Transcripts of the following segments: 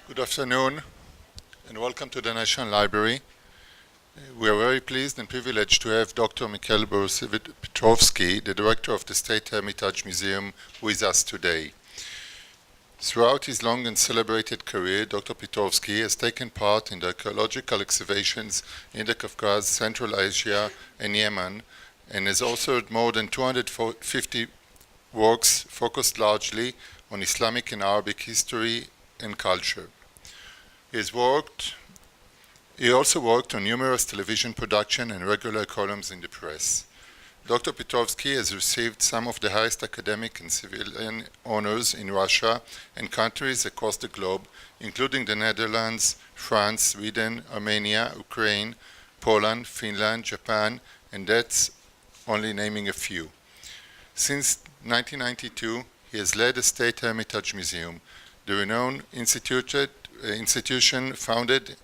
Good afternoon and welcome to the National Library. We are very pleased and privileged to have Dr. Michael Piotrowski, the director of the State Hermitage Museum, with us today. Throughout his long and celebrated career, Dr. Piotrowski has taken part in the archaeological excavations in the Caucasus, Central Asia, and Yemen, and has authored more than 250 works focused largely on Islamic and Arabic history and culture. He also worked on numerous television production and regular columns in the press. Dr. Piotrowski has received some of the highest academic and civilian honors in Russia and countries across the globe, including the Netherlands, France, Sweden, Armenia, Ukraine, Poland, Finland, Japan, and that's only naming a few. Since 1992, he has led the State Hermitage Museum, the renowned institution founded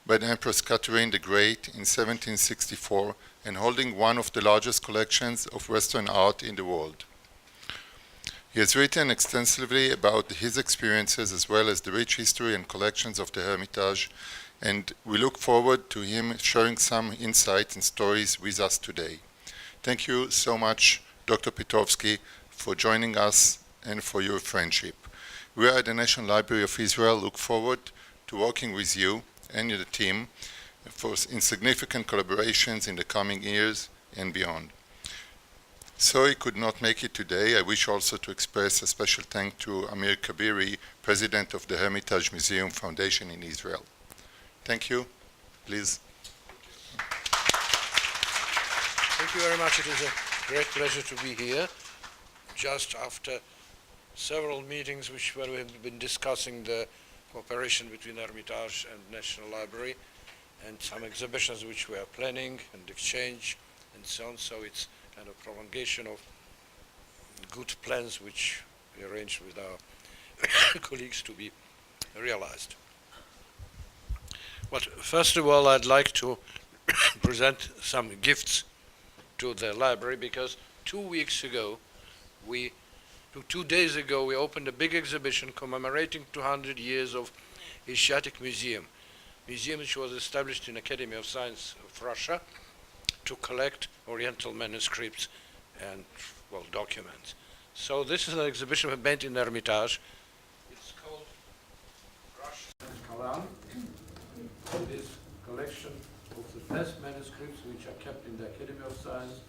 by the Empress Catherine the Great in 1764 and holding one of the largest collections of Western art in the world. He has written extensively about his experiences as well as the rich history and collections of the Hermitage, and we look forward to him sharing some insights and stories with us today. Thank you so much, Dr. Piotrowski, for joining us and for your friendship. We at the National Library of Israel look forward to working with you and the team in significant collaborations in the coming years and beyond. Sorry could not make it today. I wish also to express a special thanks to Amir Kabiri, President of the Hermitage Museum Foundation in Israel. Thank you. Please. Thank you very much. It is a great pleasure to be here just after several meetings where we have been discussing the cooperation between Hermitage and National Library and some exhibitions which we are planning and exchange and so on. So it's kind of prolongation of good plans which we arranged with our colleagues to be realized. But first of all, I'd like to present some gifts to the library because 2 days ago, we opened a big exhibition commemorating 200 years of Asiatic Museum which was established in Academy of Science of Russia to collect Oriental manuscripts and, well, documents. So this is an exhibition we made in Hermitage. It's called Russian Kalam. It is a collection of the best manuscripts which are kept in the Academy of Science,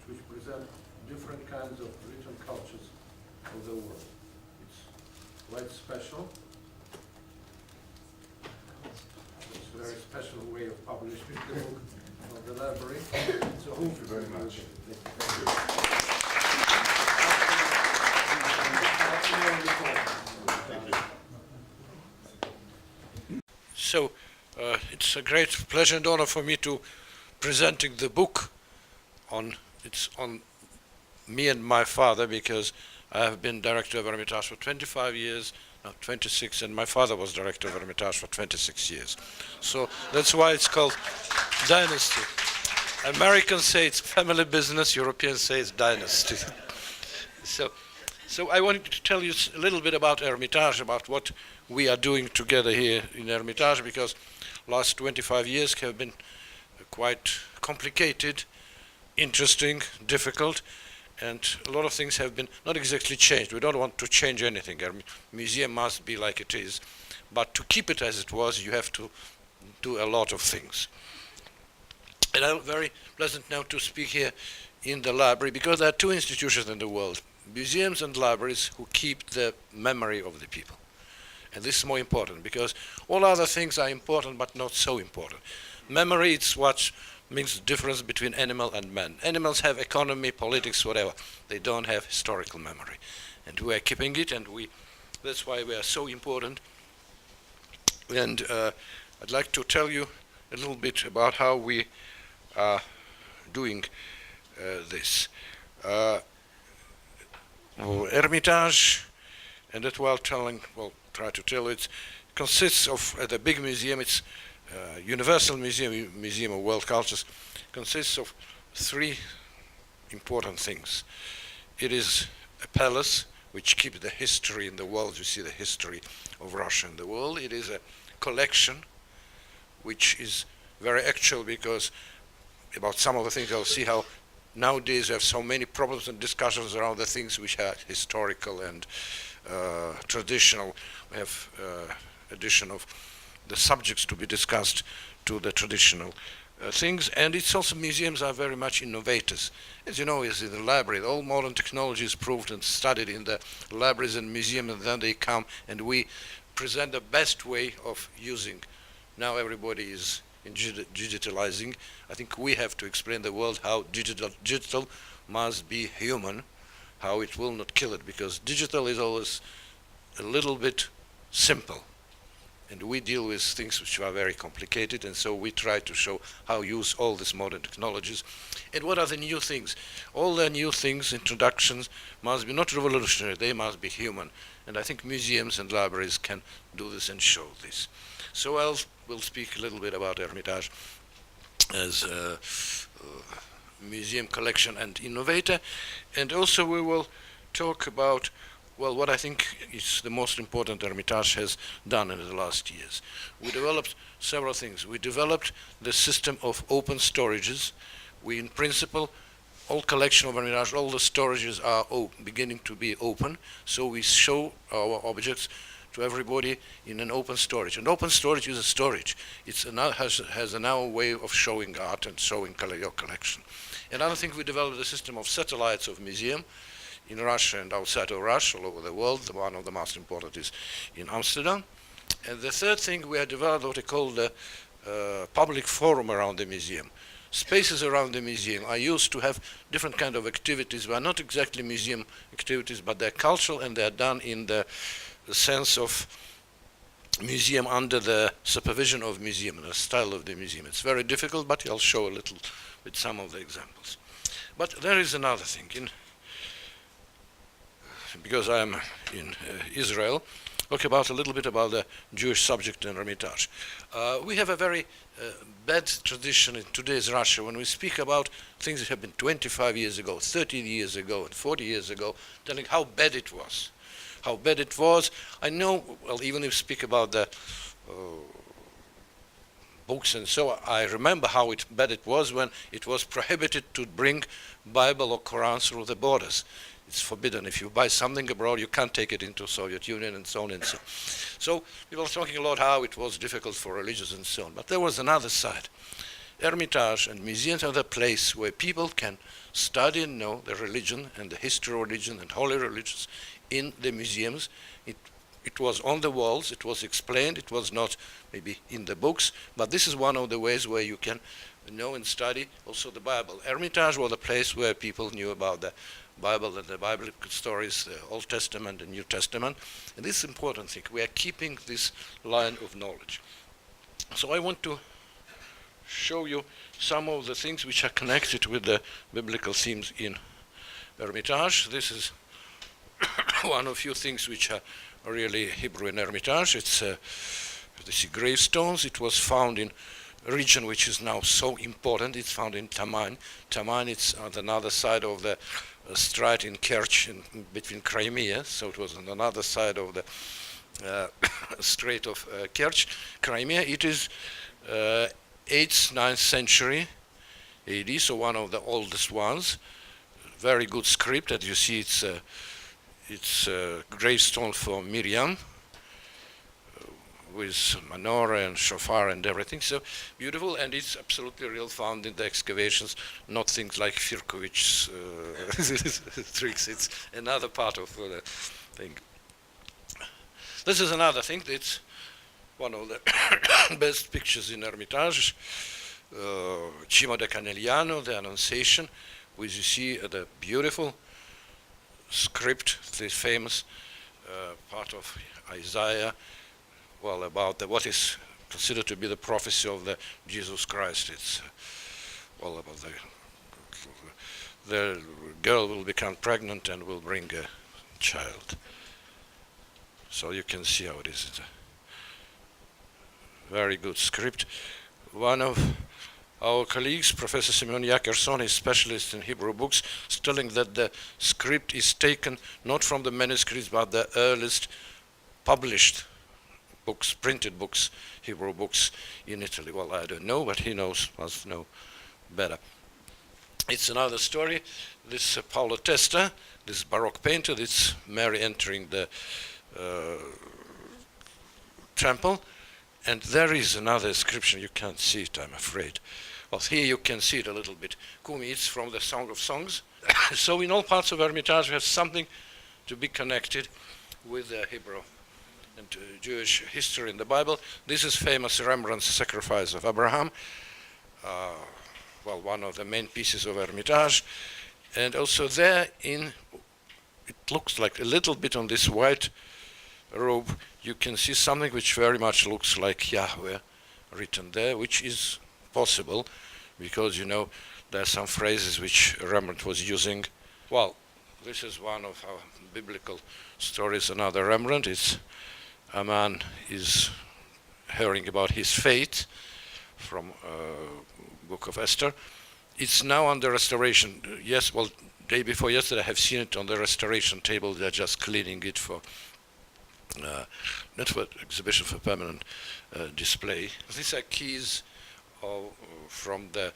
which present different kinds of written cultures of the world. It's quite special. It's a very special way of publishing the book of the library. So thank you very much. Thank you. So it's a great pleasure and honor for me to presenting the book on me and my father, because I have been director of Hermitage for 25 years, now 26, and my father was director of Hermitage for 26 years. So that's why it's called Dynasty. Americans say it's family business, Europeans say it's dynasty. So I wanted to tell you a little bit about Hermitage, about what we are doing together here in Hermitage, because last 25 years have been quite complicated, interesting, difficult, and a lot of things have been not exactly changed. We don't want to change anything. Our museum must be like it is. But to keep it as it was, you have to do a lot of things. And I'm very pleasant now to speak here in the library, because there are two institutions in the world, museums and libraries, who keep the memory of the people. And this is more important, because all other things are important, but not so important. Memory, it's what makes the difference between animal and man. Animals have economy, politics, whatever. They don't have historical memory. And we are keeping it, and that's why we are so important. And I'd like to tell you a little bit about how we are doing this. Hermitage, and that while try to tell it, consists of, at a big museum, it's Universal Museum of World Cultures, consists of three important things. It is a palace which keep the history in the world. You see the history of Russia in the world. It is a collection which is very actual, because about some of the things I'll see how nowadays we have so many problems and discussions around the things which are historical and traditional. We have addition of the subjects to be discussed to the traditional things, and it's also museums are very much innovators. As you know, is in the library, all modern technology is proved and studied in the libraries and museums, and then they come and we present the best way of using. Now everybody is in digitalizing. I think we have to explain the world how digital must be human, how it will not kill it, because digital is always a little bit simple. And we deal with things which are very complicated, and so we try to show how use all these modern technologies. And what are the new things? All the new things, introductions, must be not revolutionary, they must be human. And I think museums and libraries can do this and show this. So we'll speak a little bit about Hermitage as a museum collection and innovator. And also we will talk about, well, what I think is the most important Hermitage has done in the last years. We developed several things. We developed the system of open storages. We, in principle, all collection of Hermitage, all the storages are beginning to be open, so we show our objects to everybody in an open storage. And open storage is a storage. It's has a now way of showing art and showing your collection. Another thing, we developed a system of satellites of museum in Russia and outside of Russia, all over the world. One of the most important is in Amsterdam. And the third thing, we have developed what we call the public forum around the museum. Spaces around the museum are used to have different kind of activities. They are not exactly museum activities, but they're cultural, and they're done in the sense of museum under the supervision of museum, the style of the museum. It's very difficult, but I'll show a little with some of the examples. But there is another thing. Because I'm in Israel, talk about a little bit about the Jewish subject in Hermitage. We have a very bad tradition in today's Russia when we speak about things that happened 25 years ago, 30 years ago, and 40 years ago, telling how bad it was. How bad it was. I know, well, even if we speak about the books and so on, I remember how bad it was when it was prohibited to bring Bible or Quran through the borders. It's forbidden. If you buy something abroad, you can't take it into Soviet Union and so on and so on. So people are talking a lot how it was difficult for religious and so on. But there was another side. Hermitage and museums are the place where people can study and know the religion and the history of religion and holy religions in the museums. It was on the walls, it was explained, it was not maybe in the books, but this is one of the ways where you can know and study also the Bible. Hermitage was a place where people knew about the Bible and the biblical stories, the Old Testament and New Testament. And this is an important thing. We are keeping this line of knowledge. So I want to show you some of the things which are connected with the biblical themes in Hermitage. This is one of few things which are really Hebrew in Hermitage. It's this Gravestones. It was found in a region which is now so important. It's found in Taman. Taman, it's on another side of the strait in Kerch, between Crimea, so it was on another side of the Strait of Kerch. Crimea, it is 8th, 9th century AD, so one of the oldest ones. Very good script, as you see, it's a gravestone for Miriam, with menorah and shofar and everything, so beautiful, and it's absolutely real, found in the excavations, not things like Firkovich's tricks. It's another part of the thing. This is another thing. It's one of the best pictures in Hermitage, Cima de Canegliano, the Annunciation, which you see the beautiful script, the famous part of Isaiah, well, about what is considered to be the prophecy of the Jesus Christ. It's all about the girl will become pregnant and will bring a child. So you can see how it is. It's a very good script. One of Our colleagues, Professor Semyon Yakerson, is specialist in Hebrew books, is telling that the script is taken not from the manuscripts but the earliest published books, printed books, Hebrew books in Italy. Well, I don't know, but he must know better. It's another story. This Paolo Testa, this Baroque painter, this Mary entering the temple, and there is another inscription. You can't see it, I'm afraid. Well, here you can see it a little bit. Kumi, it's from the Song of Songs. So in all parts of Hermitage we have something to be connected with Hebrew and Jewish history in the Bible. This is famous Rembrandt's Sacrifice of Abraham, well, one of the main pieces of Hermitage. And also there it looks like a little bit on this white robe, you can see something which very much looks like Yahweh written there, which is possible because, you know, there are some phrases which Rembrandt was using. Well, this is one of our biblical stories, another Rembrandt. It's a man is hearing about his fate from Book of Esther. It's now under restoration. Yes, well, day before yesterday I have seen it on the restoration table. They're just cleaning it for not for exhibition, for permanent display. These are keys from the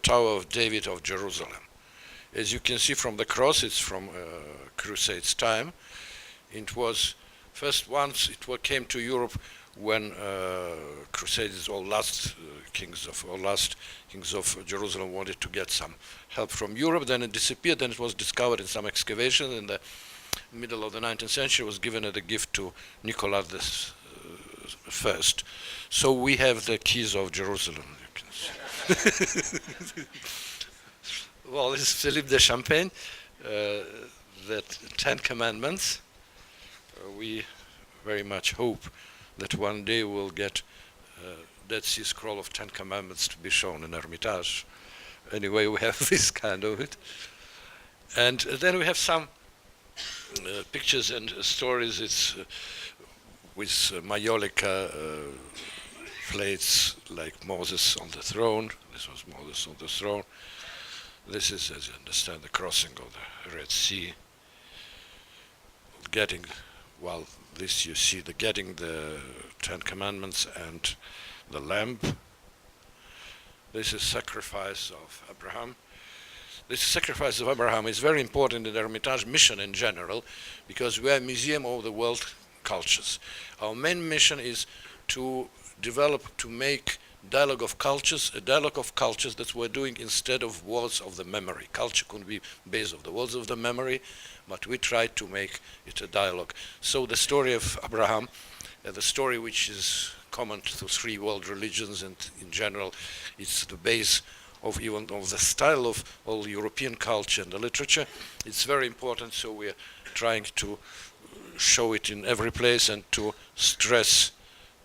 Tower of David of Jerusalem. As you can see from the cross, it's from Crusades time. It was first once it came to Europe when Crusades, or last kings of Jerusalem wanted to get some help from Europe. Then it disappeared. Then it was discovered in some excavation in the middle of the 19th century. It was given as a gift to Nicholas I. So we have the keys of Jerusalem. You can see. Well, this is Philippe de Champagne, the 10 Commandments. We very much hope that one day we'll get Dead Sea Scroll of 10 Commandments to be shown in Hermitage. Anyway, we have this kind of it. And then we have some pictures and stories. It's with Majolica plates like Moses on the throne. This was Moses on the throne. This is, as you understand, the crossing of the Red Sea. This you see getting the 10 Commandments and the lamb. This is sacrifice of Abraham. This sacrifice of Abraham is very important in the Hermitage mission in general, because we are a museum of the world cultures. Our main mission is to develop, to make dialogue of cultures, a dialogue of cultures that we're doing instead of words of the memory. Culture could be based on the words of the memory, but we try to make it a dialogue. So the story of Abraham, the story which is common to 3 world religions, and in general it's the base of even of the style of all European culture and the literature. It's very important, so we're trying to show it in every place and to stress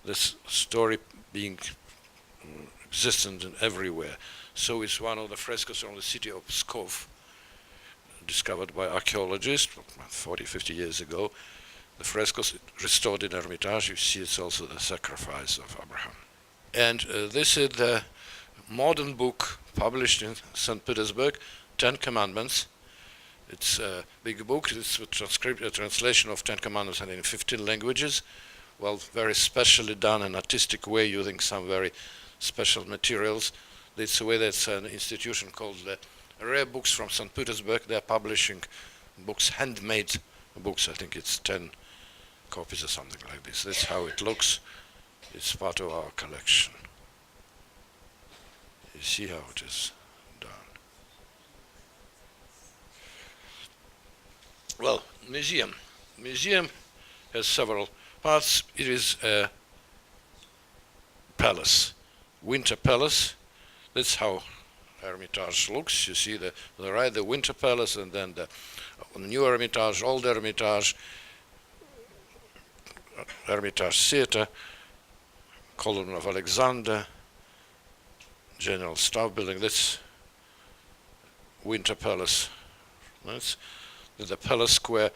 this story being existent and everywhere. So it's one of the frescoes from the city of Pskov, discovered by archaeologists 40, 50 years ago. The frescoes restored in Hermitage. You see it's also the sacrifice of Abraham. And this is the modern book published in St. Petersburg, 10 Commandments. It's a big book. It's a translation of 10 Commandments in 15 languages. Well, very specially done in an artistic way, using some very special materials. It's a way that's an institution called the Rare Books from St. Petersburg. They're publishing books, handmade books. I think it's 10 copies or something like this. That's how it looks. It's part of our collection. You see how it is done. Well, museum. Museum has several parts. It is a palace, winter palace. That's how Hermitage looks. You see the right, the winter palace, and then the new Hermitage, old Hermitage, Hermitage Theatre, Column of Alexander, General Staff Building. That's Winter Palace. That's the Palace Square,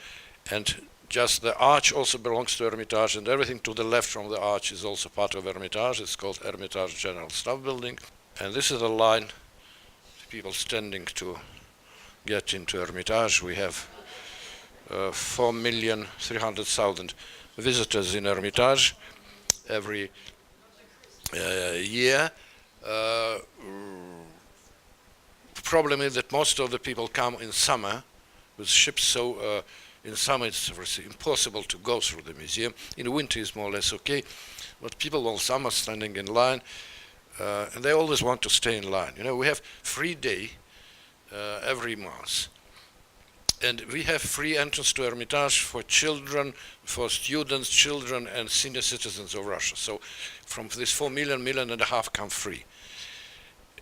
and Just the arch also belongs to Hermitage, and everything to the left from the arch is also part of Hermitage. It's called Hermitage General Staff Building. And this is the line, people standing to get into Hermitage. We have 4,300,000 visitors in Hermitage every year. Problem is that most of the people come in summer with ships, so in summer it's impossible to go through the museum. In winter it's more or less okay, but people all summer standing in line, and they always want to stay in line. You know, we have free day every month, and we have free entrance to Hermitage for children, for students, children, and senior citizens of Russia. So from this 4 million, 1.5 million come free.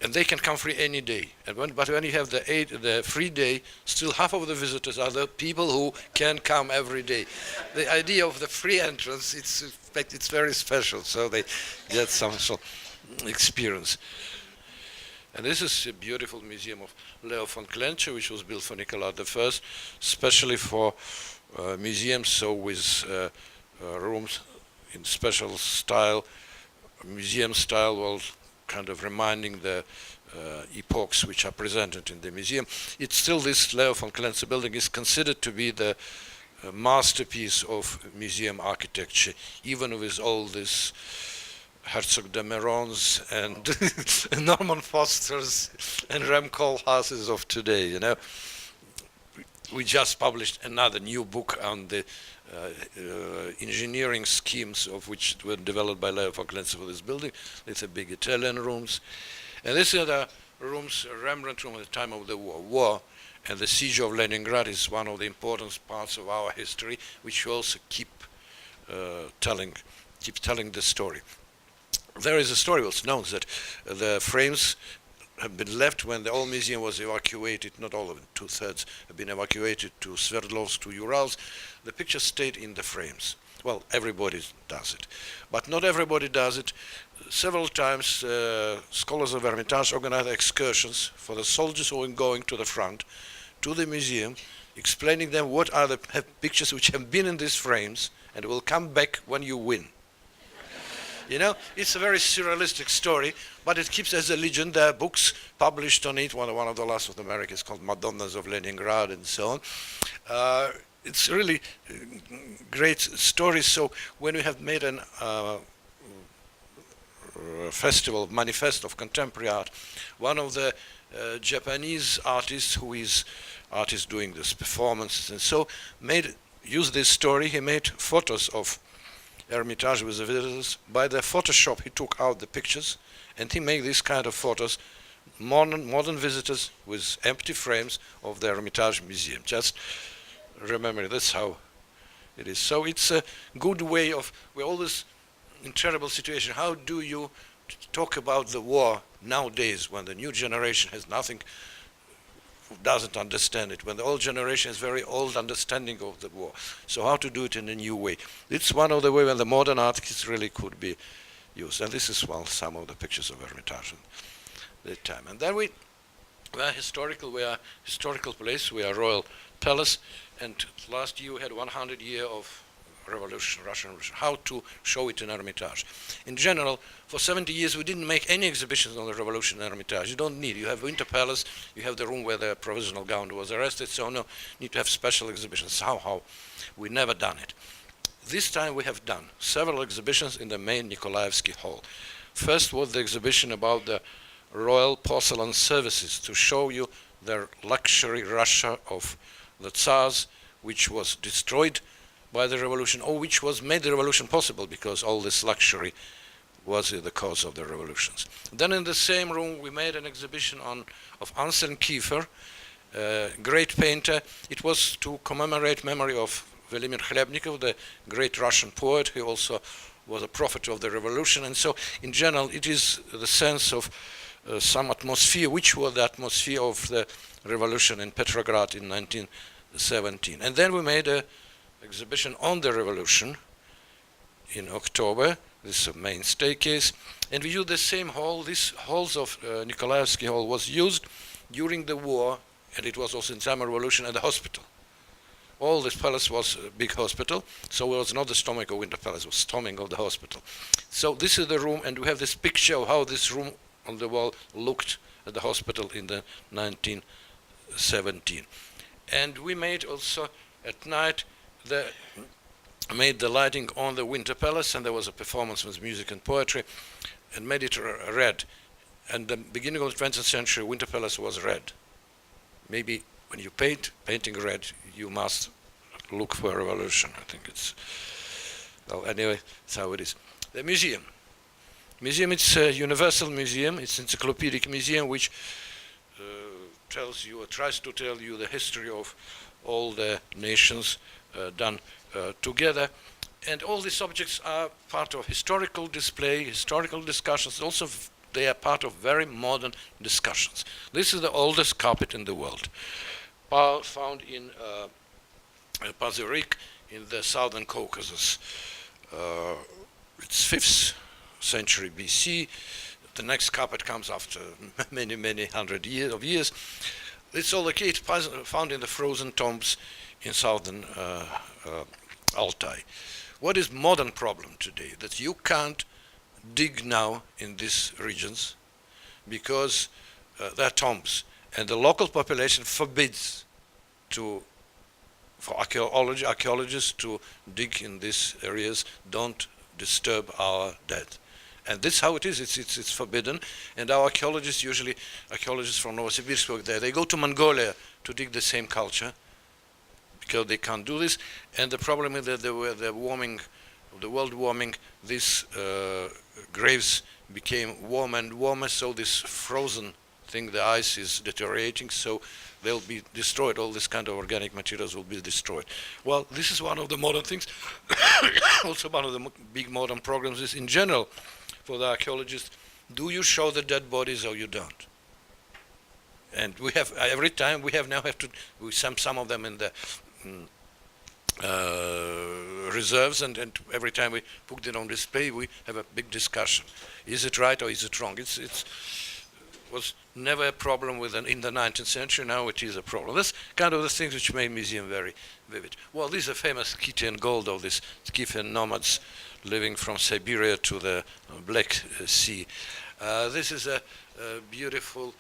And they can come free any day. But when you have the free day, still half of the visitors are the people who can come every day. The idea of the free entrance, it's very special, so they get some sort of experience. And this is a beautiful museum of Leo von Klenze, which was built for Nikolai I, especially for museums, so with rooms in special style, museum style, well, kind of reminding the epochs which are presented in the museum. It's still, this Leo von Klenze building is considered to be the masterpiece of museum architecture, even with all this Herzog de Meron's and Norman Foster's and Rem Koolhaas's of today. You know, we just published another new book on the engineering schemes of which were developed by Leo von Klenze for this building. It's a big Italian rooms, and this is the rooms, Rembrandt room at the time of the war, and the siege of Leningrad is one of the important parts of our history, which we also keep telling the story. There is a story also known that the frames have been left when the old museum was evacuated, not all of it, 2/3 have been evacuated to Sverdlovsk, to Urals. The picture stayed in the frames. Well, everybody does it, but not everybody does it. Several times scholars of Hermitage organize excursions for the soldiers who are going to the front, to the museum, explaining them what are the pictures which have been in these frames and will come back when you win. You know, it's a very surrealistic story, but it keeps as a legend. There are books published on it. One of the last of America is called Madonnas of Leningrad and so on. It's really great stories. So when we have made an festival, manifest of contemporary art, one of the Japanese artists who is doing this performances and so used this story. He made photos of Hermitage with the visitors. By the Photoshop, he took out the pictures, and he made these kind of photos, modern visitors with empty frames of the Hermitage Museum. Just remember, that's how it is. So it's a good way of, we're always in terrible situation. How do you talk about the war nowadays when the new generation has nothing, doesn't understand it, when the old generation has very old understanding of the war? So how to do it in a new way? It's one of the ways when the modern artists really could be used. And this is, well, some of the pictures of Hermitage at that time. And then we are historical place, we are royal palace, and last year we had 100 years of revolution, Russian Revolution, how to show it in Hermitage. In general, for 70 years we didn't make any exhibitions on the revolution in Hermitage. You don't need. You have Winter Palace, you have the room where the provisional governor was arrested, so no need to have special exhibitions. Somehow we never done it. This time we have done several exhibitions in the main Nikolewski hall. First was the exhibition about the royal porcelain services to show you the luxury Russia of the Tsars, which was destroyed by the revolution, or which was made the revolution possible, because all this luxury was the cause of the revolutions. Then in the same room we made an exhibition of Anselm Kiefer, great painter. It was to commemorate memory of Vladimir Khlebnikov, the great Russian poet, who also was a prophet of the revolution. And so in general it is the sense of some atmosphere, which was the atmosphere of the revolution in Petrograd in 1917. And then we made a exhibition on the revolution in October. This is a main staircase, and we used the same hall. This halls of Nikolewski Hall was used during the war, and it was also in summer revolution at the hospital. all this palace was a big hospital, so it was not the stomach of Winter Palace, it was stomach of the hospital. So this is the room, and we have this picture of how this room on the wall looked at the hospital in the 1917. And we made also at night made the lighting on the Winter Palace, and there was a performance with music and poetry, and made it red. And the beginning of the 20th century, Winter Palace was red. Maybe when you painting red, you must look for a revolution. I think it's, well, anyway, that's how it is. The museum. Museum, it's a universal museum. It's an encyclopedic museum which tells you, or tries to tell you, the history of all the nations done together. And all these objects are part of historical display, historical discussions. Also, they are part of very modern discussions. This is the oldest carpet in the world, found in Pazyryk in the southern Caucasus. It's 5th century BC. The next carpet comes after many, many hundred years. It's all the key. It's found in the frozen tombs in southern Altai. What is modern problem today? That you can't dig now in these regions because they're tombs, and the local population forbids for archaeologists to dig in these areas. Don't disturb our dead. And this is how it is. It's forbidden. And our archaeologists, usually archaeologists from Novosibirsk, work there. They go to Mongolia to dig the same culture because they can't do this. And the problem is that the world warming, these graves became warmer and warmer. So this frozen thing, the ice is deteriorating. So they'll be destroyed. All this kind of organic materials will be destroyed. Well, this is one of the modern things. Also, one of the big modern programs is, in general, for the archaeologists, do you show the dead bodies or you don't? And we have, every time we have to, some of them in the reserves, and every time we put it on display, we have a big discussion. Is it right or is it wrong? It was never a problem in the 19th century. Now it is a problem. That's kind of the things which made museum very vivid. Well, these are famous Scythian gold of these Scythian nomads living from Siberia to the Black Sea. This is a beautiful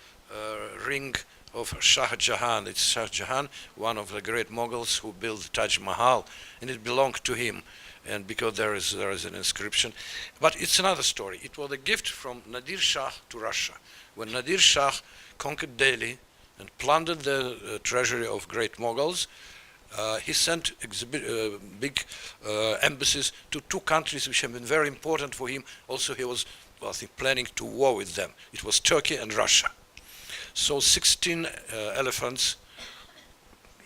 ring of Shah Jahan. It's Shah Jahan, one of the great Mughals who built Taj Mahal, and it belonged to him. And because there is an inscription, but it's another story. It was a gift from Nadir Shah to Russia. When Nadir Shah conquered Delhi and plundered the treasury of great Mughals, he sent big embassies to 2 countries which have been very important for him. Also, he was, I think, planning to war with them. It was Turkey and Russia. So 16 elephants,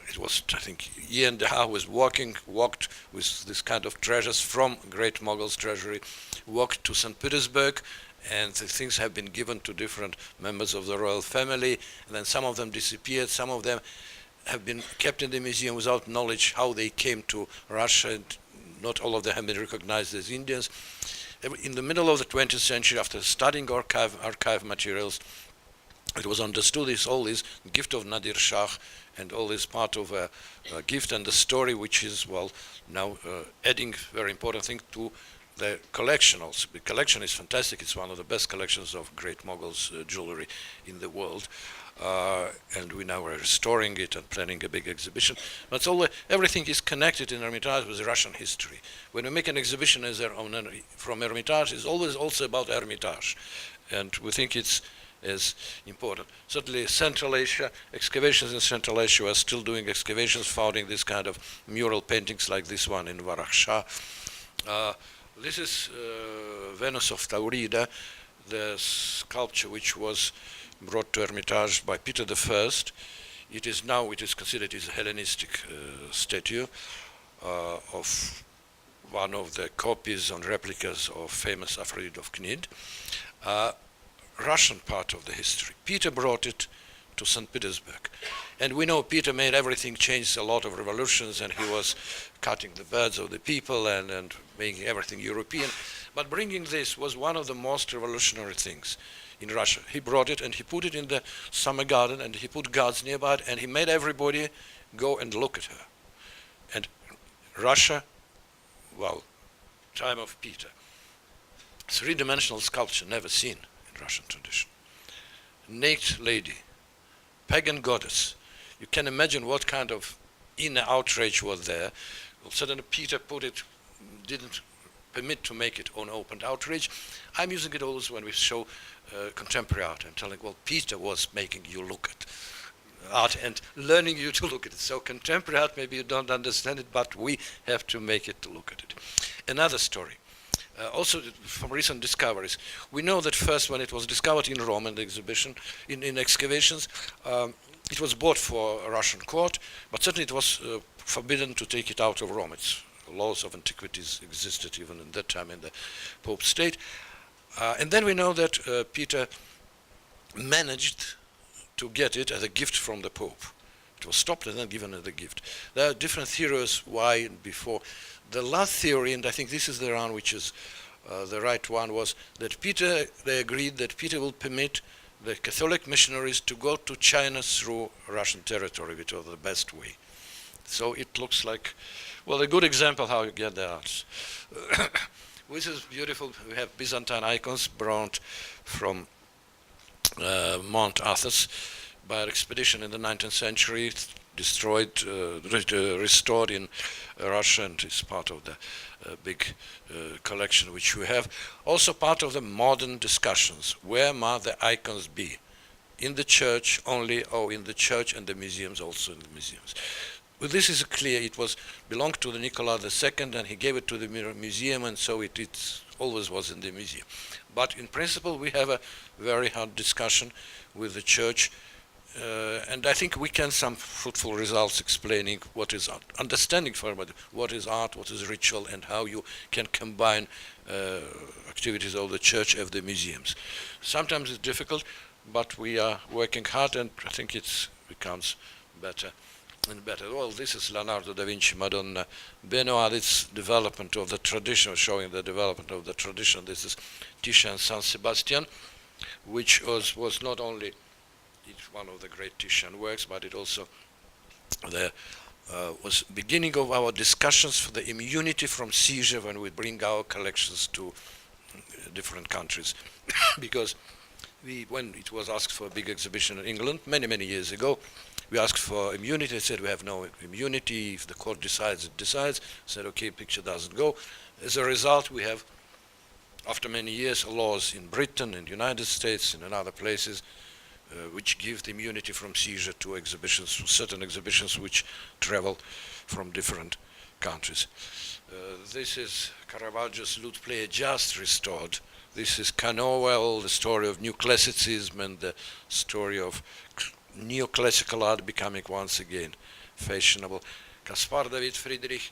it was, I think, a year and a half, was walked with this kind of treasures from great Mughals treasury, walked to St. Petersburg, and the things have been given to different members of the royal family, and then some of them disappeared, some of them have been kept in the museum without knowledge how they came to Russia, and not all of them have been recognized as Indians. In the middle of the 20th century, after studying archive materials, it was understood all this gift of Nadir Shah, and all this part of a gift and the story, which is, well, now adding very important thing to the collection also. The collection is fantastic. It's one of the best collections of great Mughals jewelry in the world. And we now are restoring it and planning a big exhibition. But everything is connected in Hermitage with Russian history. When we make an exhibition from Hermitage, it's always also about Hermitage. And we think it's as important. Certainly Central Asia, excavations in Central Asia, we are still doing excavations, finding this kind of mural paintings like this one in Varakhsha. This is Venus of Taurida, the sculpture which was brought to Hermitage by Peter I. It is considered as a Hellenistic statue of one of the copies and replicas of famous Aphrodite of Cnid. Russian part of the history. Peter brought it to St. Petersburg. And we know Peter made everything, changed a lot of revolutions, and he was cutting the birds of the people and making everything European. But bringing this was one of the most revolutionary things in Russia. He brought it and he put it in the summer garden, and he put guards nearby it, and he made everybody go and look at her. And Russia, well, time of Peter. Three-dimensional sculpture never seen in Russian tradition. Naked lady, pagan goddess. You can imagine what kind of inner outrage was there. Well, suddenly Peter didn't permit to make it unopened outrage. I'm using it always when we show contemporary art. I'm telling, well, Peter was making you look at art and learning you to look at it. So contemporary art, maybe you don't understand it, but we have to make it to look at it. Another story. Also from recent discoveries. We know that first when it was discovered in Rome in the exhibition, in excavations, it was bought for a Russian court, but certainly it was forbidden to take it out of Rome. Its laws of antiquities existed even in that time in the Pope state. And then we know that Peter managed to get it as a gift from the Pope. It was stopped and then given as a gift. There are different theories why and before. The last theory, and I think this is the one which is the right one, was that they agreed that Peter will permit the Catholic missionaries to go to China through Russian territory, which was the best way. So it looks like, well, a good example how you get the arts. This is beautiful. We have Byzantine icons brought from Mount Athos by an expedition in the 19th century, destroyed, restored in Russia, and is part of the big collection which we have. Also part of the modern discussions. Where might the icons be? In the church only, or in the church and the museums, also in the museums. Well, this is clear. It belonged to the Nicholas II, and he gave it to the museum, and so it always was in the museum. But in principle, we have a very hard discussion with the church, and I think we can some fruitful results explaining what is art, understanding for what is art, what is ritual, and how you can combine activities of the church and the museums. Sometimes it's difficult, but we are working hard, and I think it becomes better and better. Well, this is Leonardo da Vinci, Madonna Benoit. It's development of the tradition, showing the development of the tradition. This is Titian San Sebastian, which was not only one of the great Titian works, but it also was beginning of our discussions for the immunity from seizure when we bring our collections to different countries. Because when it was asked for a big exhibition in England many years ago, we asked for immunity. They said we have no immunity. If the court decides, it decides. Said okay, picture doesn't go. As a result, we have, after many years, laws in Britain, in the United States, and in other places, which give the immunity from seizure to exhibitions, certain exhibitions which travel from different countries. This is Caravaggio's lute player just restored. This is Canova, the story of new classicism and the story of neoclassical art becoming once again fashionable. Caspar David Friedrich,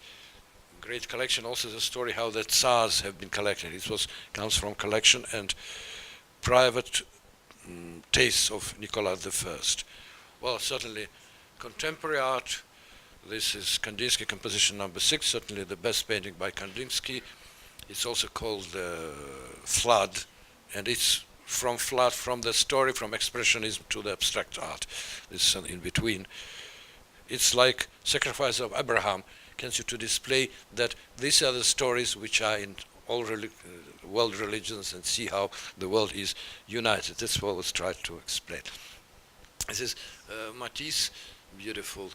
great collection, also the story how the Tsars have been collected. It comes from collection and private tastes of Nicholas I. Well, certainly contemporary art. This is Kandinsky Composition number 6, certainly the best painting by Kandinsky. It's also called Flood, and it's from Flood, from the story, from expressionism to the abstract art. This is in between. It's like Sacrifice of Abraham, can you to display that these are the stories which are in all world religions, and see how the world is united. That's what was tried to explain. This is Matisse, beautiful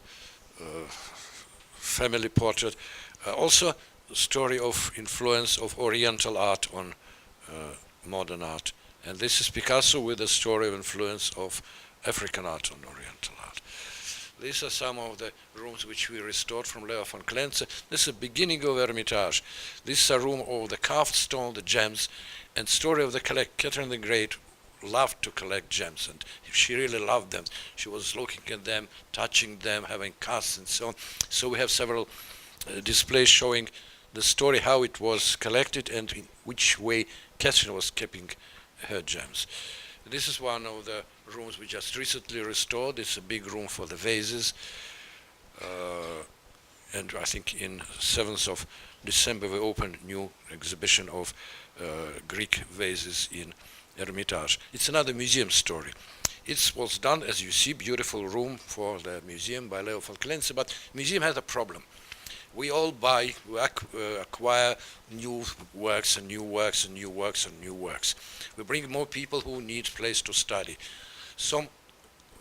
family portrait. Also, the story of influence of Oriental art on modern art. And this is Picasso with the story of influence of African art on Oriental art. These are some of the rooms which we restored from Leo von Klenze. This is the beginning of Hermitage. This is a room of the carved stone, the gems, and story of the Catherine the Great loved to collect gems, and she really loved them. She was looking at them, touching them, having casts and so on. So we have several displays showing the story, how it was collected, and in which way Catherine was keeping her gems. This is one of the rooms we just recently restored. It's a big room for the vases. And I think in 7th of December we opened a new exhibition of Greek vases in Hermitage. It's another museum story. It was done, as you see, beautiful room for the museum by Leo von Klenze, but museum has a problem. we all acquire new works and new works and new works and new works. We bring more people who need place to study.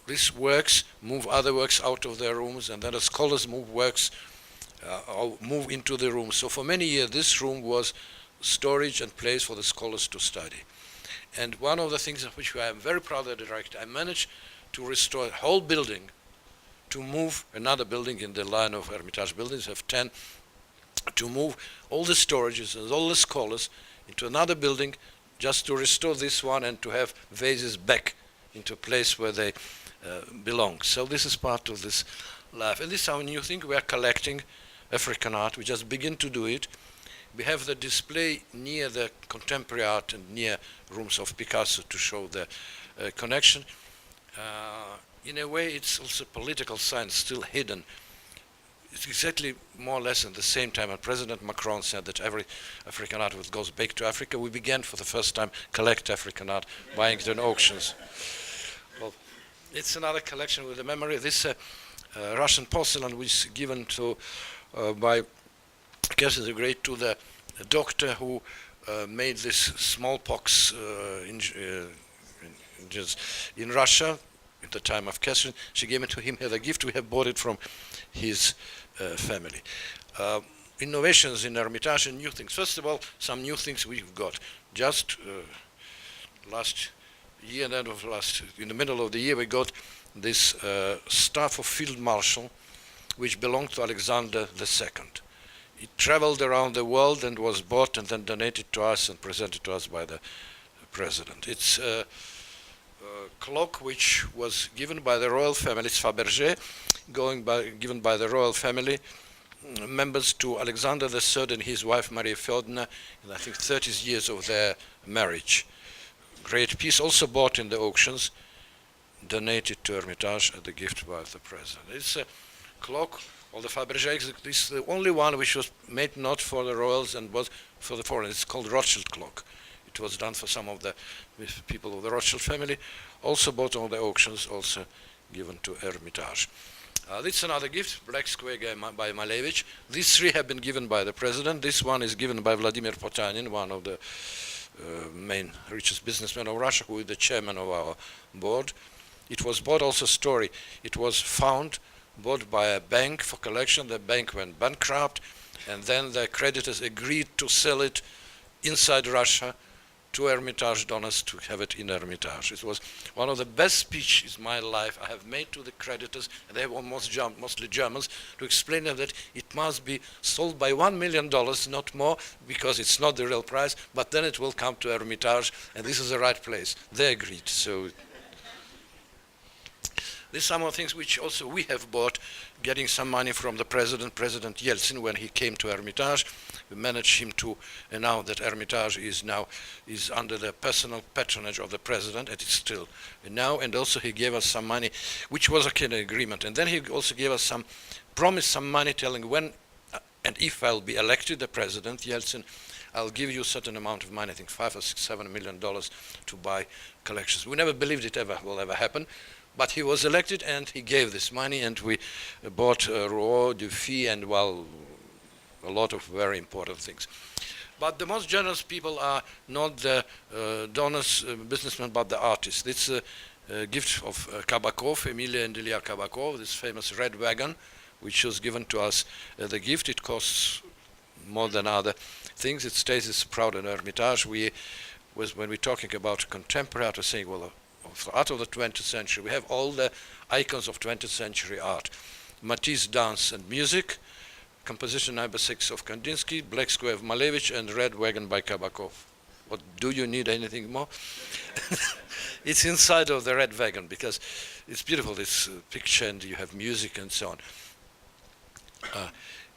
These works move other works out of their rooms, and then the scholars move works move into the room. So for many years, this room was storage and place for the scholars to study. And one of the things of which I am very proud of the director, I managed to restore a whole building, to move another building in the line of Hermitage buildings, have 10, to move all the storages and all the scholars into another building, just to restore this one and to have vases back into a place where they belong. So this is part of this life. And this is our new thing. We are collecting African art. We just begin to do it. We have the display near the contemporary art and near rooms of Picasso to show the connection. In a way, it's also political science still hidden. It's exactly more or less at the same time when President Macron said that every African art goes back to Africa, we began for the first time collect African art, buying it in auctions. Well, it's another collection with a memory. This Russian porcelain was given to by Catherine the Great to the doctor who made this smallpox in Russia at the time of Catherine. She gave it to him as a gift. We have bought it from his family. Innovations in Hermitage and new things. First of all, some new things we've got. Just last year, and in the middle of the year, we got this staff of Field Marshal, which belonged to Alexander II. It traveled around the world and was bought and then donated to us and presented to us by the president. It's a clock which was given by the royal family, it's Fabergé, given by the royal family members to Alexander III and his wife Maria Feodorna in I think 30 years of their marriage. Great piece, also bought in the auctions, donated to Hermitage as a gift by the president. It's a clock, all the Fabergé, this is the only one which was made not for the royals and was for the foreigners. It's called Rothschild clock. It was done for some of the people of the Rothschild family, also bought on the auctions, also given to Hermitage. This is another gift, Black Square by Malevich. These three have been given by the president. This one is given by Vladimir Potanin, one of the main richest businessmen of Russia, who is the chairman of our board. It was bought, also story, it was found, bought by a bank for collection. The bank went bankrupt, and then the creditors agreed to sell it inside Russia to Hermitage donors to have it in Hermitage. It was one of the best speeches in my life I have made to the creditors, and they were mostly Germans, to explain them that it must be sold by $1 million, not more, because it's not the real price, but then it will come to Hermitage, and this is the right place. They agreed. So these are some of the things which also we have bought, getting some money from the President Yeltsin, when he came to Hermitage. We managed him to announce that Hermitage is under the personal patronage of the President, and it's still now. And also he gave us some money, which was a kind of agreement. And then he also gave us promised some money, telling when and if I'll be elected the President Yeltsin, I'll give you a certain amount of money, I think $5 or $6, $7 million to buy collections. We never believed it will ever happen. But he was elected, and he gave this money, and we bought Rouault, Dufy, and, well, a lot of very important things. But the most generous people are not the donors, businessmen, but the artists. It's a gift of Kabakov, Emilia and Ilya Kabakov, this famous red wagon, which was given to us as a gift. It costs more than other things. It stays as proud in Hermitage. When we're talking about contemporary art, we're saying, well, of the art of the 20th century, we have all the icons of 20th century art. Matisse, dance and music, composition number 6 of Kandinsky, Black Square of Malevich, and Red Wagon by Kabakov. What, do you need anything more? It's inside of the Red Wagon, because it's beautiful, this picture, and you have music and so on.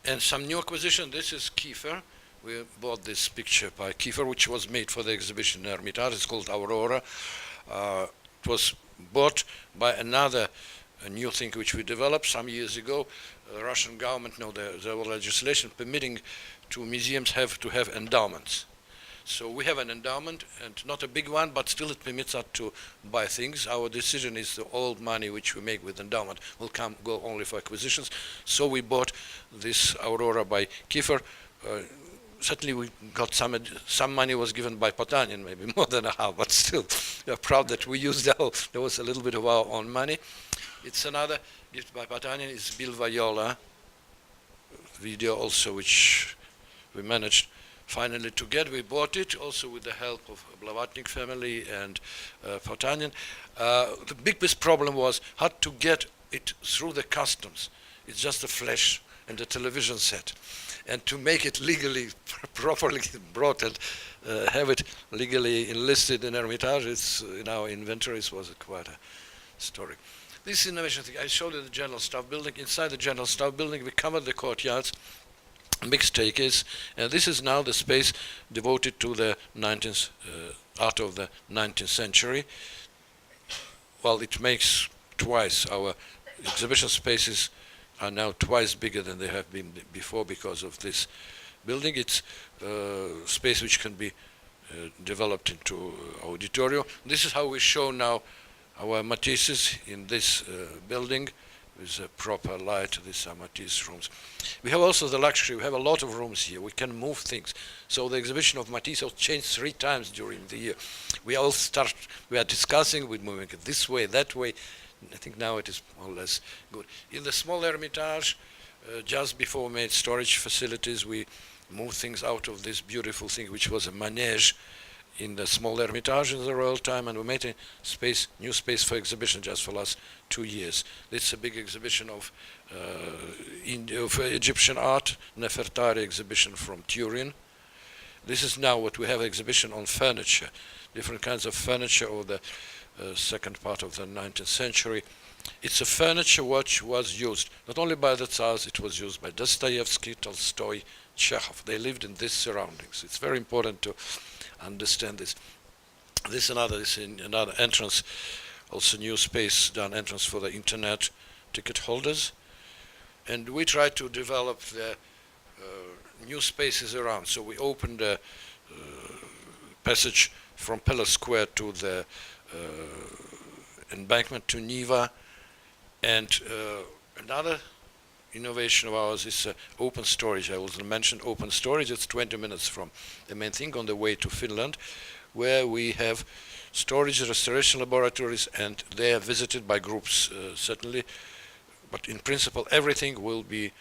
And some new acquisition, this is Kiefer. We bought this picture by Kiefer, which was made for the exhibition in Hermitage. It's called Aurora. It was bought by another new thing which we developed some years ago. The Russian government, there was legislation permitting to museums to have endowments. So we have an endowment, and not a big one, but still it permits us to buy things. Our decision is the all money which we make with endowment will go only for acquisitions. So we bought this Aurora by Kiefer. Certainly we got some money was given by Potanin, maybe more than a half, but still we are proud that we used there was a little bit of our own money. It's another gift by Potanin, it's Bill Viola video also, which we managed finally to get. We bought it also with the help of Blavatnik family and Potanin. The biggest problem was how to get it through the customs. It's just a flash and a television set. And to make it legally, properly brought and have it legally enlisted in Hermitage, it's in our inventories was quite a story. This innovation thing, I showed you the General Staff Building. Inside the General Staff Building, we covered the courtyards, big staircase, and this is now the space devoted to the art of the 19th century. Well, it makes twice our exhibition spaces are now twice bigger than they have been before because of this building. It's space which can be developed into auditorium. This is how we show now our Matisses in this building with a proper light. These are Matisse rooms. We have also the luxury, we have a lot of rooms here. We can move things. So the exhibition of Matisse was changed 3 times during the year. We are discussing, we're moving it this way, that way. I think now it is more or less good. In the small Hermitage, just before we made storage facilities, we moved things out of this beautiful thing, which was a manege in the small Hermitage in the royal time, and we made a space, new space for exhibition just for the last 2 years. This is a big exhibition of Egyptian art, Nefertari exhibition from Turin. This is now what we have exhibition on furniture, different kinds of furniture of the second part of the 19th century. It's a furniture which was used not only by the Tsars, it was used by Dostoevsky, Tolstoy, Chekhov. They lived in these surroundings. It's very important to understand this. This is another entrance, also new space, done entrance for the internet ticket holders. And we try to develop the new spaces around. So we opened a passage from Palace Square to the embankment to Neva, and another innovation of ours is open storage. I also mentioned open storage. It's 20 minutes from the main thing on the way to Finland, where we have storage restoration laboratories, and they are visited by groups certainly, but in principle everything will be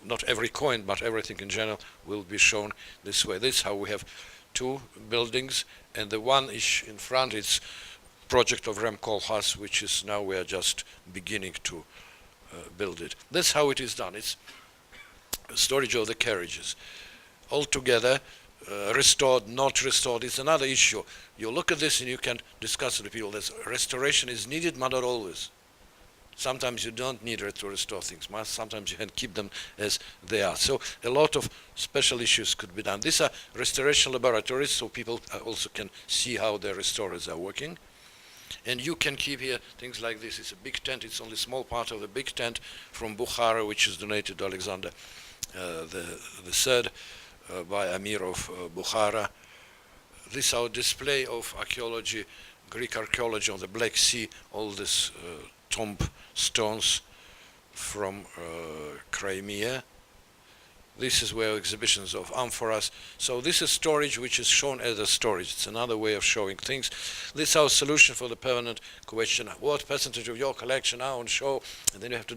not every coin, but everything in general will be shown this way. This is how we have 2 buildings, and the one is in front is project of Rem Koolhaas, which is now we are just beginning to build it. That's how it is done. It's storage of the carriages. Altogether, restored, not restored, is another issue. You look at this and you can discuss with people that restoration is needed, but not always. Sometimes you don't need it to restore things. Sometimes you can keep them as they are. So a lot of special issues could be done. These are restoration laboratories, so people also can see how the restorers are working. And you can keep here things like this. It's a big tent. It's only a small part of the big tent from Bukhara, which is donated to Alexander the Third by Amir of Bukhara. This is our display of archaeology, Greek archaeology on the Black Sea, all these tomb stones from Crimea. This is where exhibitions of amphoras. So this is storage which is shown as a storage. It's another way of showing things. This is our solution for the permanent question. What percentage of your collection are on show? And then you have to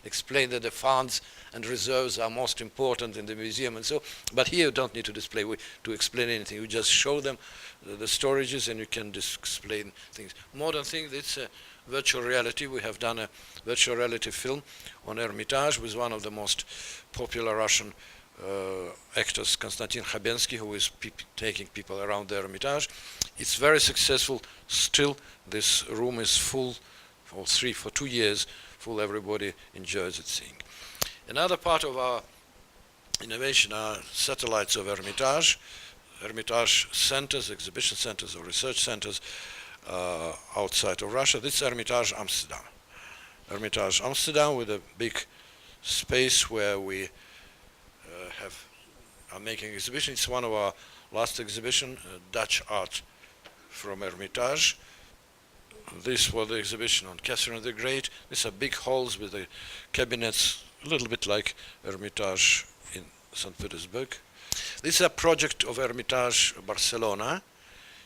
explain that the funds and reserves are most important in the museum and so. But here you don't need to display, to explain anything. You just show them the storages and you can explain things. Modern things, it's a virtual reality. We have done a virtual reality film on Hermitage with one of the most popular Russian actors, Konstantin Khabensky, who is taking people around the Hermitage. It's very successful. Still, this room is full for 2 years, full. Everybody enjoys it seeing. Another part of our innovation are satellites of Hermitage, Hermitage centers, exhibition centers or research centers outside of Russia. This is Hermitage Amsterdam. Hermitage Amsterdam with a big space where we are making exhibition. It's one of our last exhibition, Dutch art from Hermitage. This was the exhibition on Catherine the Great. These are big halls with the cabinets, a little bit like Hermitage in St. Petersburg. This is a project of Hermitage Barcelona.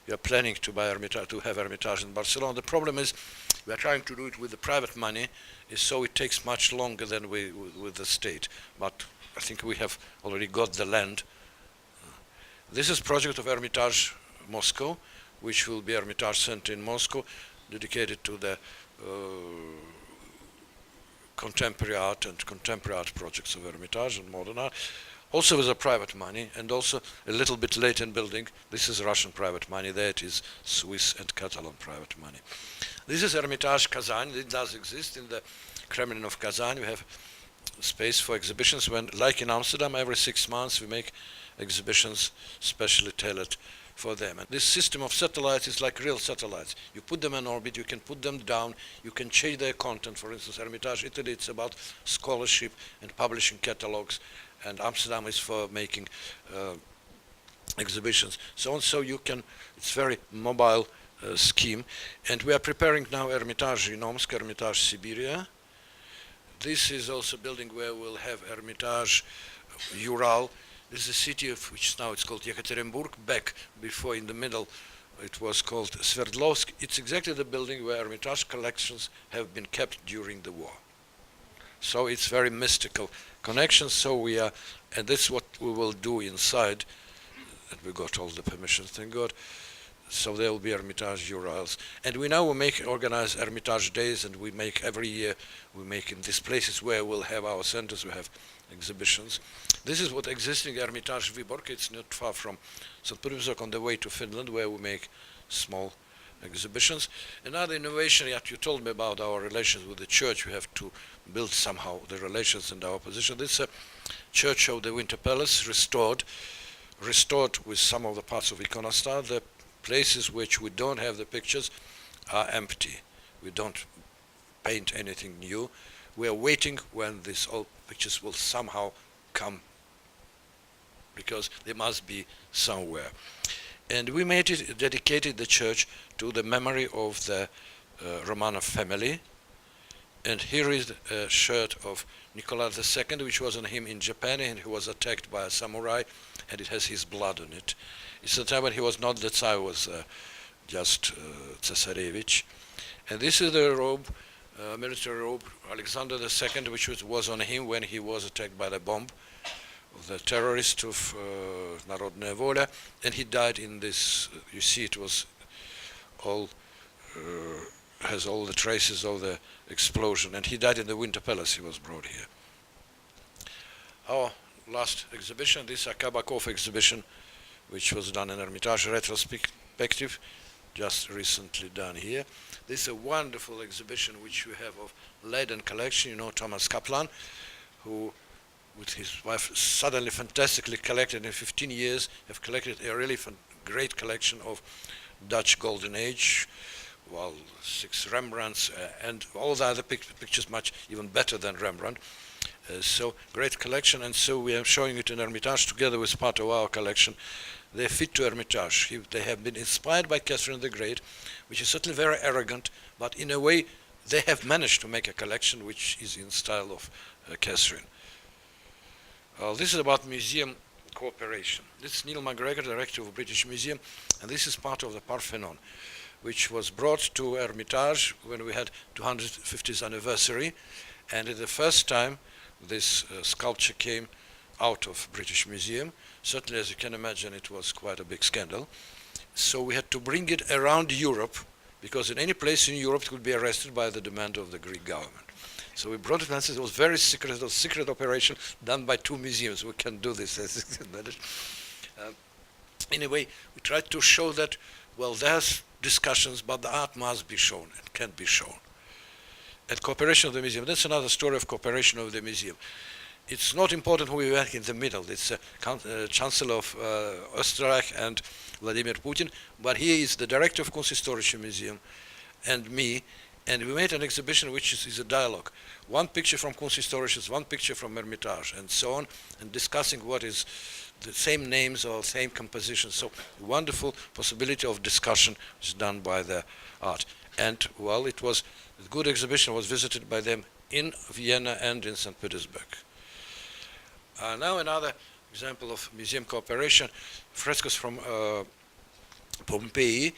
We are planning to have Hermitage in Barcelona. The problem is we are trying to do it with the private money, so it takes much longer than with the state. But I think we have already got the land. This is project of Hermitage Moscow, which will be Hermitage Center in Moscow, dedicated to the contemporary art projects of Hermitage and modern art. Also with the private money, and also a little bit late in building. This is Russian private money, there it is Swiss and Catalan private money. This is Hermitage Kazan. It does exist in the Kremlin of Kazan. We have space for exhibitions. When, like in Amsterdam, every 6 months we make exhibitions specially tailored for them. And this system of satellites is like real satellites. You put them in orbit, you can put them down, you can change their content. For instance, Hermitage Italy, it's about scholarship and publishing catalogs, and Amsterdam is for making exhibitions. So you can, it's very mobile scheme. And we are preparing now Hermitage in Omsk, Hermitage Siberia. This is also a building where we'll have Hermitage Ural. This is a city of which now it's called Yekaterinburg. Back before, in the middle, it was called Sverdlovsk. It's exactly the building where Hermitage collections have been kept during the war. So it's very mystical connections. So we are, and this is what we will do inside. And we got all the permissions, thank God. So there will be Hermitage Urals. And we now organize Hermitage days, and we make every year, we make in these places where we'll have our centers, we have exhibitions. This is what existing Hermitage Viborg. It's not far from St. Petersburg, on the way to Finland, where we make small exhibitions. Another innovation that you told me about our relations with the church, we have to build somehow the relations and our position. This is a church of the Winter Palace, restored with some of the parts of iconostyle. The places which we don't have the pictures are empty. We don't paint anything new. We are waiting when these old pictures will somehow come, because they must be somewhere. And we dedicated the church to the memory of the Romanov family. And here is a shirt of Nikolai II, which was on him in Japan, and he was attacked by a samurai, and it has his blood on it. It's the time when he was not the Tsar, was just Tsarevich. And this is the robe, military robe, Alexander II, which was on him when he was attacked by the bomb of the terrorist of Narodnaya Volia, and he died in this. You see, it was all has all the traces of the explosion, and he died in the Winter Palace. He was brought here. Our last exhibition, this Akabakov exhibition, which was done in Hermitage retrospective, just recently done here. This is a wonderful exhibition which we have of Leiden collection. You know Thomas Kaplan, who with his wife suddenly fantastically collected in 15 years, have collected a really great collection of Dutch Golden Age, well, 6 Rembrandts, and all the other pictures much even better than Rembrandt. So great collection, and so we are showing it in Hermitage together with part of our collection. They fit to Hermitage. They have been inspired by Catherine the Great, which is certainly very arrogant, but in a way they have managed to make a collection which is in style of Catherine. This is about museum cooperation. This is Neil Macgregor, director of British Museum, and this is part of the Parthenon, which was brought to Hermitage when we had 250th anniversary, and the first time this sculpture came out of British Museum. Certainly, as you can imagine, it was quite a big scandal. So we had to bring it around Europe, because in any place in Europe it would be arrested by the demand of the Greek government. So we brought it, and it was very secret. It was a secret operation done by 2 museums. We can do this. Anyway, we tried to show that, well, there's discussions, but the art must be shown and can be shown. And cooperation of the museum, that's another story of cooperation of the museum. It's not important who we work in the middle. It's Chancellor of Österreich and Vladimir Putin, but he is the director of Kunsthistorische Museum and me, and we made an exhibition which is a dialogue. One picture from Kunsthistorisches, one picture from Hermitage, and so on, and discussing what is the same names or same compositions. So a wonderful possibility of discussion is done by the art. And well, it was a good exhibition, was visited by them in Vienna and in St. Petersburg. Now another example of museum cooperation, frescoes from Pompeii.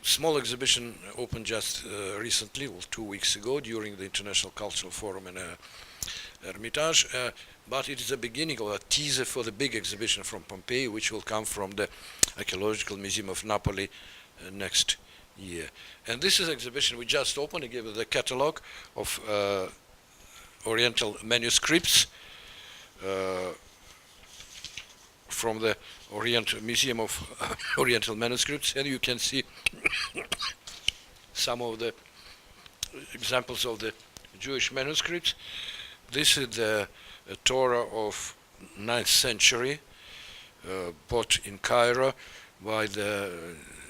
Small exhibition opened just recently, well, 2 weeks ago, during the International Cultural Forum in Hermitage, but it is a beginning of a teaser for the big exhibition from Pompeii, which will come from the Archaeological Museum of Napoli next year. And this is an exhibition we just opened. I gave the catalog of Oriental manuscripts from the Museum of Oriental Manuscripts, and you can see some of the examples of the Jewish manuscripts. This is the Torah of 9th century, bought in Cairo by the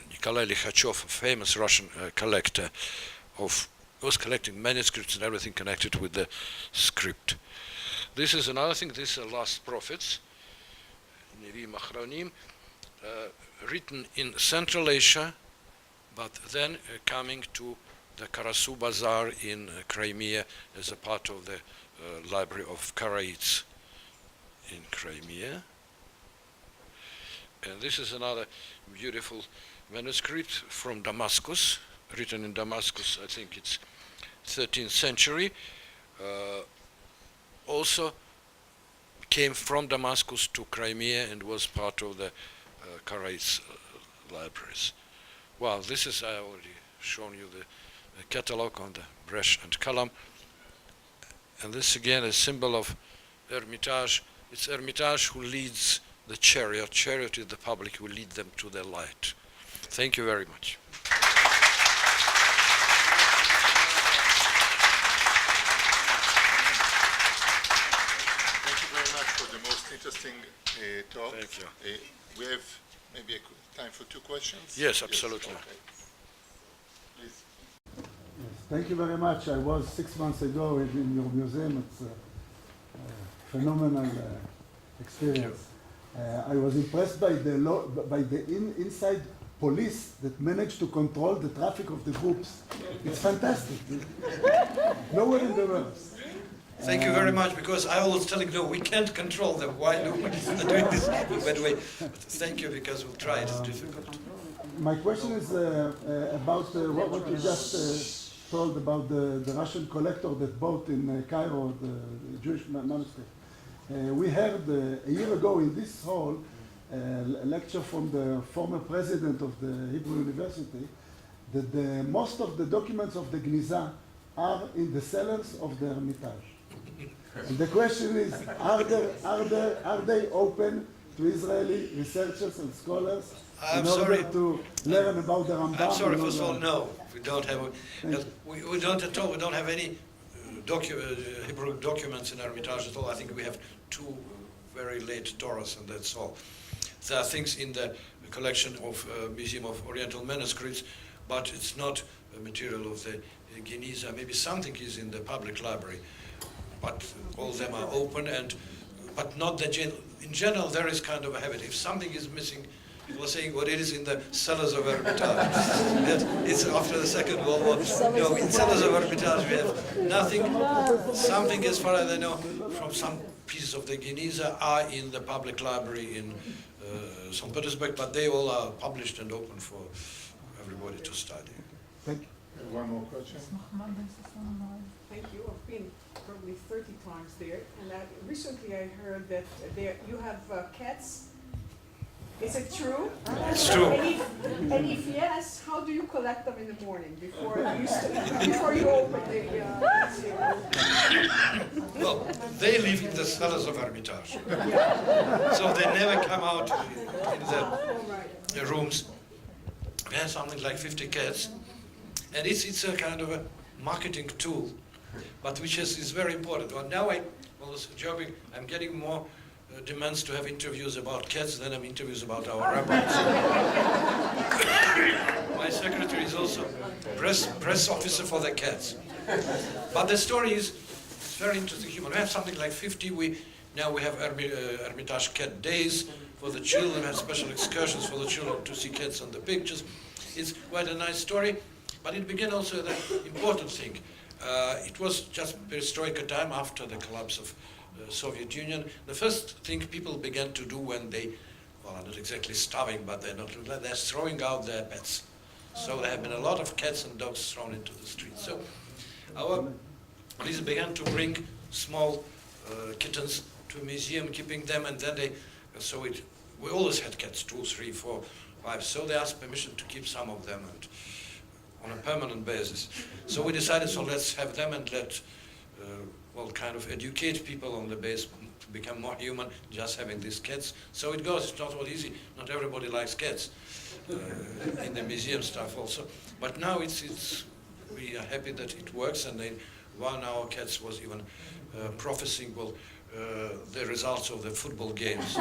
Nikolai Likhachov, a famous Russian collector who was collecting manuscripts and everything connected with the script. This is another thing. This is Last Prophets, Nevi'im Achronim, written in Central Asia, but then coming to the Karasu Bazaar in Crimea as a part of the library of Karaits in Crimea. And this is another beautiful manuscript from Damascus, written in Damascus, I think it's 13th century. Also came from Damascus to Crimea and was part of the Karaits libraries. Well, this is, I already shown you the catalog on the brush and column. And this again is a symbol of Hermitage. It's Hermitage who leads the chariot. Chariot is the public who lead them to the light. Thank you very much. Thank you very much for the most interesting talk. Thank you. We have maybe time for 2 questions? Yes, absolutely. Okay. Please. Yes, thank you very much. I was 6 months ago in your museum. It's a phenomenal experience. I was impressed by the inside police that managed to control the traffic of the groups. It's fantastic. Nowhere in the world. Thank you very much, because I was telling no, we can't control them. Why nobody's doing this? By the way, thank you, because we'll try. It's difficult. My question is about what you just told about the Russian collector that bought in Cairo the Jewish manuscript. We heard a year ago in this hall a lecture from the former president of the Hebrew University that most of the documents of the Gniza are in the cellars of the Hermitage. And the question is, are they open to Israeli researchers and scholars in order to learn about the Rambam? I'm sorry, first of all, no. We don't have, we don't at all, we don't have any Hebrew documents in Hermitage at all. I think we have 2 very late Torahs, and that's all. There are things in the collection of Museum of Oriental Manuscripts, but it's not a material of the Geniza. Maybe something is in the public library, but all of them are open, but not the in general there is kind of a habit. If something is missing, people are saying, well, it is in the cellars of Hermitage. It's after the Second World War. No, in cellars of Hermitage we have nothing. Something, as far as I know, from some pieces of the Geniza are in the public library in St. Petersburg, but they all are published and open for everybody to study. Thank you. One more question. Thank you. I've been probably 30 times there, and recently I heard that you have cats. Is it true? It's true. And if yes, how do you collect them in the morning before you open the? Well, they live in the cellars of Hermitage, so they never come out in the rooms. We have something like 50 cats, and it's a kind of a marketing tool, but which is very important. Well, now I was joking. I'm getting more demands to have interviews about cats than interviews about our rabbis. My secretary is also press officer for the cats. But the story is very interesting. We have something like 50. We Now we have Hermitage Cat Days for the children, have special excursions for the children to see cats on the pictures. It's quite a nice story, but it began also the important thing. It was just perestroika time after the collapse of the Soviet Union. The first thing people began to do when they, well, are not exactly starving, but they're throwing out their pets. So there have been a lot of cats and dogs thrown into the streets. So our police began to bring small kittens to a museum, keeping them, and then we always had cats, 2, 3, 4, 5. So they asked permission to keep some of them and on a permanent basis. So we decided, so let's have them and let, kind of educate people on the base to become more human, just having these cats. So it goes, it's not all easy. Not everybody likes cats in the museum stuff also. But now we are happy that it works, and one of our cats was even prophesying, the results of the football games.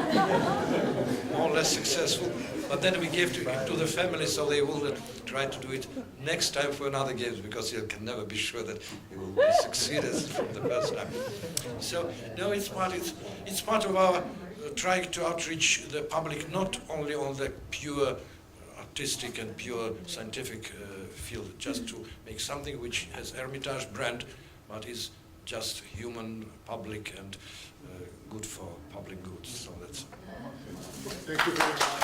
More or less successful. But then we gave to the family, so they will try to do it next time for another games, because you can never be sure that you will succeed as from the first time. So no, it's part of our trying to outreach the public, not only on the pure artistic and pure scientific field, just to make something which has Hermitage brand, but is just human, public, and good for public goods. So that's. Thank you very much.